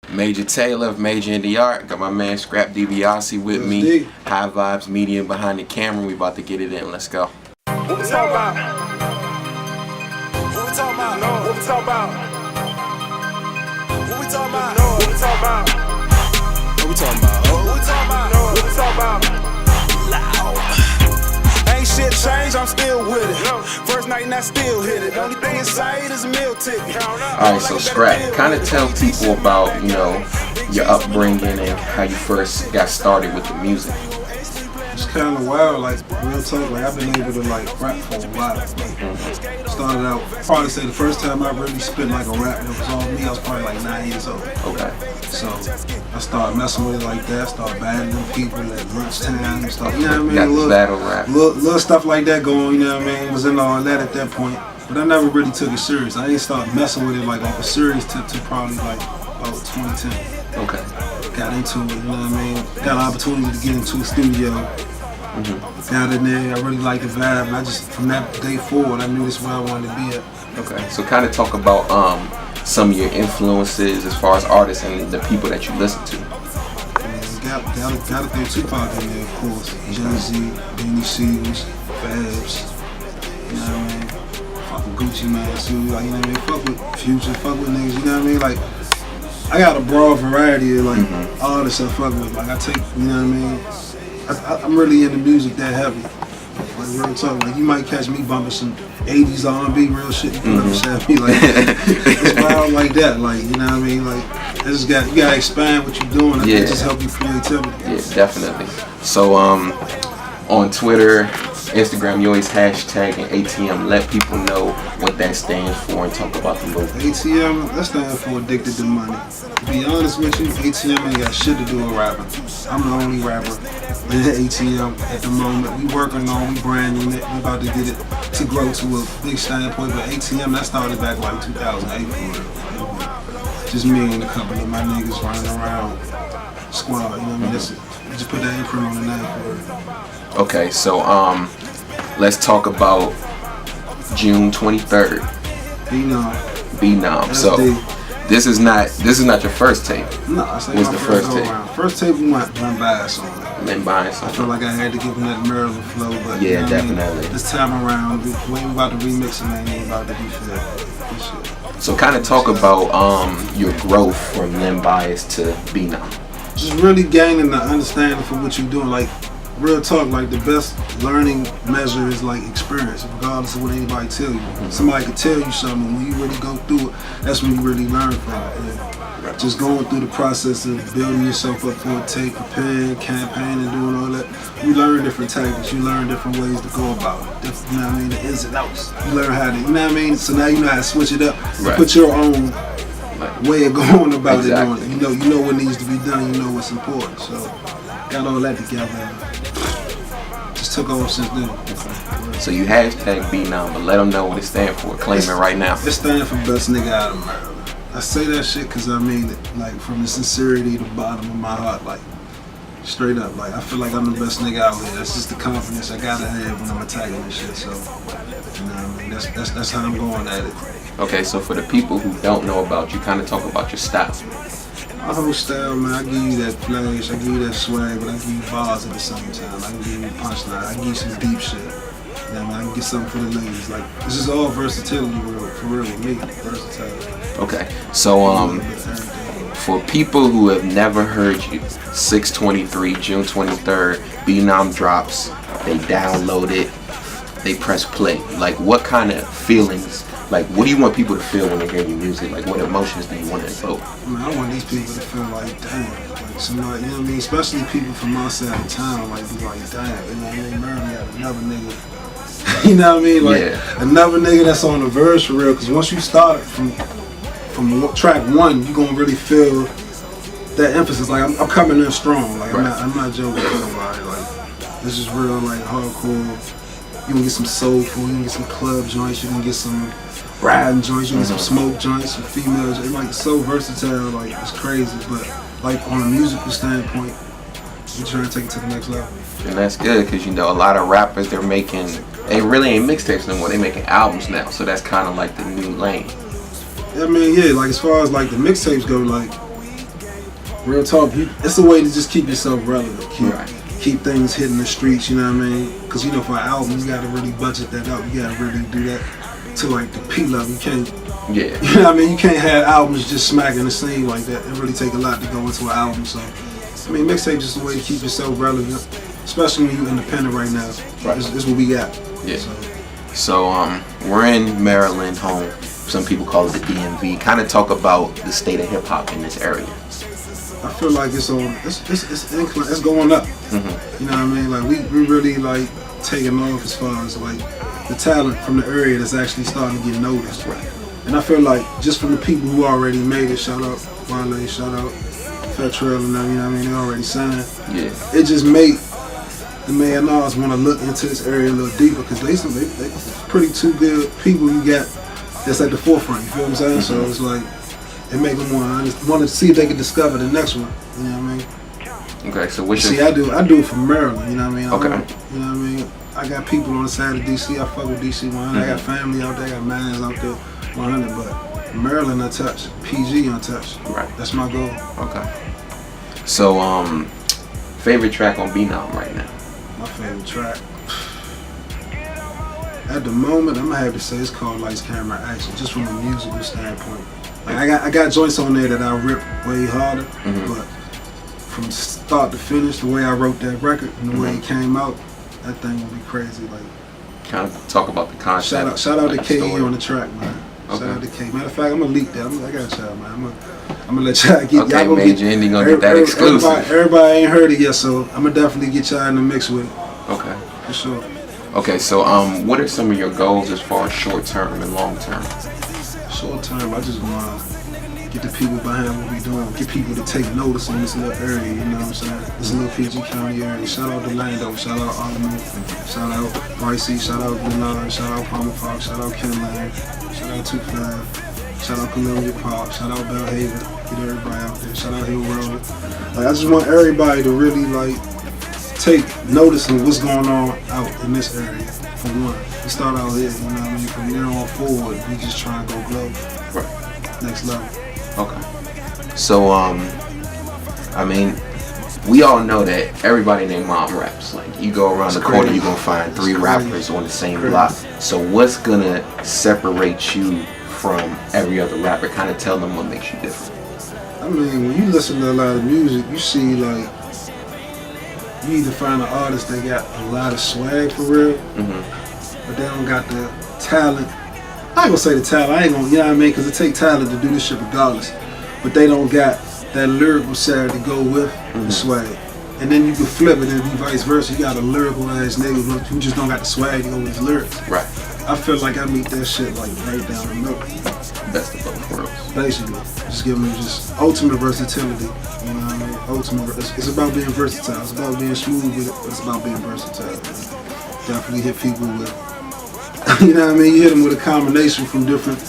Major Taylor of MajorIndieArt. Got my man Scrap Dibiase with me. High vibes, medium behind the camera. We about to get it in. Let's go. What we talking about? What we talking about? No. What we talking about? What we talking about? No. What we talking about? What we talking about? What we talking about? No. What we talking about? Loud. Ain't shit changed, I'm still with it. First night and I still hit it. The only thing inside is a meal ticket. Alright, so Scrap, kind of tell people about, your upbringing and how you first got started with the music. It's kind of wild, like real talk. Like I've been able to rap for a while. Started out, probably say the first time I really spit like a rap that was all me, I was probably like 9 years old. Okay. So I started messing with it like that. Started battling people at lunchtime. Started, you know what I mean? Got the battle rap. Little stuff like that going. You know what I mean? Was in all that at that point, but I never really took it serious. I ain't started messing with it like off a serious tip to probably like about 2010. Okay. Got into it, you know what I mean? Got an opportunity to get into a studio. Got in there, I really liked the vibe, and I just, from that day forward, I knew this is where I wanted to be at. Okay, so kind of talk about some of your influences as far as artists and the people that you listen to. Gotta throw Tupac in there, of course. Jay-Z, Dibiase, Fabs, you know what I mean? Fuck with Gucci Man too, like, you know what I mean? Fuck with Future, fuck with niggas, you know what I mean? Like, I got a broad variety of artists I fuck with. Like I take, you know what I mean? I'm really into music that heavy. Like real talk. Like you might catch me bumping some 80s R&B real shit. You know what I'm saying? Like it's wild like that. Like you know what I mean? Like you gotta expand what you're doing. I think it just help your creativity. Yeah, definitely. So on Twitter, Instagram, you always hashtagging ATM. Let people know what that stands for and talk about the movement. ATM, that stands for Addicted to Money. To be honest with you, ATM ain't got shit to do with rapping. I'm the only rapper in the ATM at the moment. We working on, we branding it. We about to get it to grow to a big standpoint. But ATM, that started back like 2008 for real. Just me and a couple of my niggas running around, squad. You know what I mean? That's it. We just put that imprint on the name for it. Okay, so let's talk about June 23rd. BNOM. So this is not your first tape. No, I say what's my the first tape? First tape we went Dibiase on. Dibiase. I feel like I had to give him that Maryland flow, but yeah, definitely. This time around, we ain't about to remix it, man. Ain't about to be fair. So kind of talk about your growth from Dibiase to BNOM. Just really gaining the understanding for what you're doing. Like real talk, like the best learning measure is like experience, regardless of what anybody tell you. Somebody could tell you something, when you really go through it, that's when you really learn from it. And just going through the process of building yourself up for a tape, preparing, campaigning, doing all that, you learn different tactics, you learn different ways to go about it. You know what I mean? The ins and outs. You learn how to, you know what I mean? So now you know how to switch it up, put your own way of going about it on it. You know what needs to be done, you know what's important. So got all that together. Just took off since then. So you hashtag BNOM, but let them know what it stands for. Claim it right now. It stands for best nigga out of Maryland. I say that shit because I mean it, like from the sincerity to the bottom of my heart, like straight up. Like I feel like I'm the best nigga out here. That's just the confidence I gotta have when I'm attacking this shit. So, you know what I mean? That's how I'm going at it. Okay, so for the people who don't know about you, kind of talk about your style. My whole style, man, I give you that flash, I give you that swag, but I give you bars at the same time. I can give you punchline, I give you some deep shit. You know, I can get something for the ladies. Like, this is all versatility for real with me, versatile. Okay, so for people who have never heard you, 6/23, June 23rd, BNOM drops, they download it, they press play. Like, what kind of feelings? Like, what do you want people to feel when they hear your music? Like, what emotions do you want to evoke? Man, I want these people to feel like, damn, like somebody, you know what I mean? Especially people from outside of town, like, be like, damn, you know what I mean? Maryland got another nigga. You know what I mean? Like, another nigga that's on the verge for real. Because once you start from track one, you're going to really feel that emphasis. Like, I'm coming in strong. Like, I'm not joking with nobody. Like, this is real, like, hardcore. You can get some soulful, you can get some club joints, you can get some riding joints, you can get some smoke joints, some female joints. Like, so versatile, like, it's crazy. But, like, on a musical standpoint, we're trying to take it to the next level. And that's good, because, a lot of rappers, they really ain't mixtapes no more, they making albums now. So that's kind of like the new lane. I mean, yeah, like, as far as, like, the mixtapes go, like, real talk, it's a way to just keep yourself relevant. Keep things hitting the streets, you know what I mean? Because, you know, for an album, you got to really budget that out. You got to really do that to, like, the P level. You can't, you know what I mean? You can't have albums just smacking the scene like that. It really take a lot to go into an album. So, I mean, mixtape just a way to keep yourself relevant, especially when you're independent right now. This is what we got. Yeah. So we're in Maryland, home. Some people call it the DMV. Kind of talk about the state of hip hop in this area. I feel like it's going up. You know what I mean? Like we really like taking off as far as like the talent from the area that's actually starting to get noticed. And I feel like just from the people who already made it, shout out Wale, shout out Fat Trail and them, you know what I mean? They already signed. It just made the A&Rs want to look into this area a little deeper because they pretty two good people you got that's at the forefront. You feel what I'm saying? So it's like it make them want to see if they can discover the next one. You know what I mean? Okay, so what's I do it from Maryland. You know what I mean? Okay. You know what I mean? I got people on the side of DC. I fuck with DC 100. I got family out there. I got mans out there 100. But Maryland untouched. PG untouched. Right. That's my goal. Okay. So favorite track on BNOM right now? My favorite track. At the moment, I'm gonna have to say it's called Lights, Camera, Action, just from a musical standpoint. Like I got joints on there that I rip way harder, but from start to finish, the way I wrote that record and the way it came out, that thing will be crazy. Like, kind of talk about the concept. Shout out like to KE on the track, man. Shout out to KE. Matter of fact, I'm gonna leak that. I got y'all, man. I'm gonna let y'all get. Okay, y'all MajorIndie gonna get that exclusive. Everybody ain't heard it yet, so I'm gonna definitely get y'all in the mix with it. Okay. For sure. Okay, so what are some of your goals as far as short term and long term? Short term, I just want to get the people behind what we doing, get people to take notice in this little area, you know what I'm saying? This little PG County area. Shout out to Lando, shout out Alderman, shout out Ricey, shout out Glenard, shout out Palmer Park, shout out Kenland, shout out 25, shout out Columbia Park, shout out Belhaven, get everybody out there, shout out Hill Road. Like, I just want everybody to really like take notice of what's going on out in this area. For one, we start out here, you know what I mean? From there on forward, we just try and go global. Right. Next level. Okay. So, I mean, we all know that everybody named Mom raps. Like, you go around the corner, you're gonna find three rappers on the same block. So what's gonna separate you from every other rapper? Kind of tell them what makes you different. I mean, when you listen to a lot of music, you see like, you either find an artist that got a lot of swag for real, but they don't got the talent. I ain't gonna say the talent, I ain't gonna, you know what I mean? Because it take talent to do this shit regardless. But they don't got that lyrical side to go with the swag. And then you can flip it and be vice versa. You got a lyrical ass nigga who just don't got the swag to go with his lyrics. Right. I feel like I meet that shit like right down the middle. Best of both worlds. Basically. Just give them just ultimate versatility. You know what I mean? Ultimate. It's about being versatile. It's about being smooth with it, but it's about being versatile. Definitely hit people with, you know what I mean? You hit them with a combination from different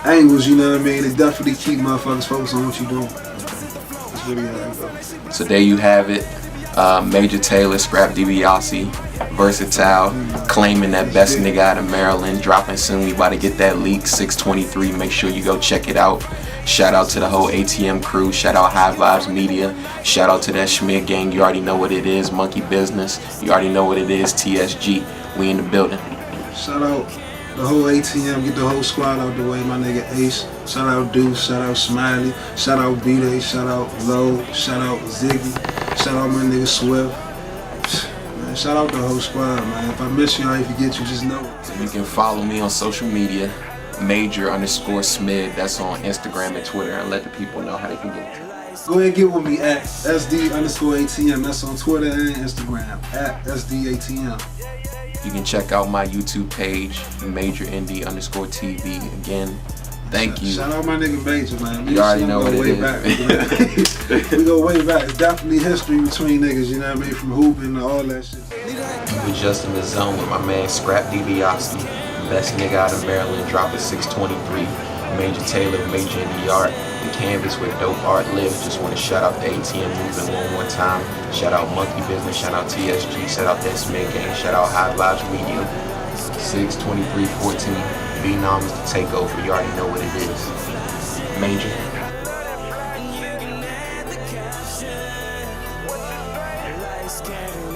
angles, you know what I mean? It definitely keep motherfuckers focused on what you're doing. That's really how it goes. So there you have it. Major Taylor, Scrap Dibiase, versatile, claiming that best nigga out of Maryland, dropping soon. We about to get that leak, 6/23. Make sure you go check it out. Shout out to the whole ATM crew. Shout out High Vibes Media. Shout out to that Schmidt gang. You already know what it is. Monkey Business. You already know what it is. TSG. We in the building. Shout out the whole ATM. Get the whole squad out the way. My nigga Ace. Shout out Deuce. Shout out Smiley. Shout out B-Day. Shout out Low. Shout out Ziggy. Shout out my nigga Swift. Man, shout out the whole squad, man. If I miss you, I ain't forget you, just know it. So you can follow me on social media, Major_Smid. That's on Instagram and Twitter, and let the people know how they can get it. Go ahead and get with me at SD_ATM. That's on Twitter and Instagram, at SDATM. You can check out my YouTube page, MajorIndie_TV. Again, thank you. Shout out my nigga Major, man. You already know what it is. We go way back. It's definitely history between niggas, you know what I mean? From hooping to all that shit. We're just in the zone with my man Scrap Dibiase, best nigga out of Maryland, dropping 6/23. Major Taylor, MajorIndieArt, the canvas with dope art lives. Just want to shout out the ATM movement one more time. Shout out Monkey Business, shout out TSG, shout out that Smith gang, shout out High Vibes Media. 6/23/14. BNOM is the takeover. You already know what it is. Major. Lights can't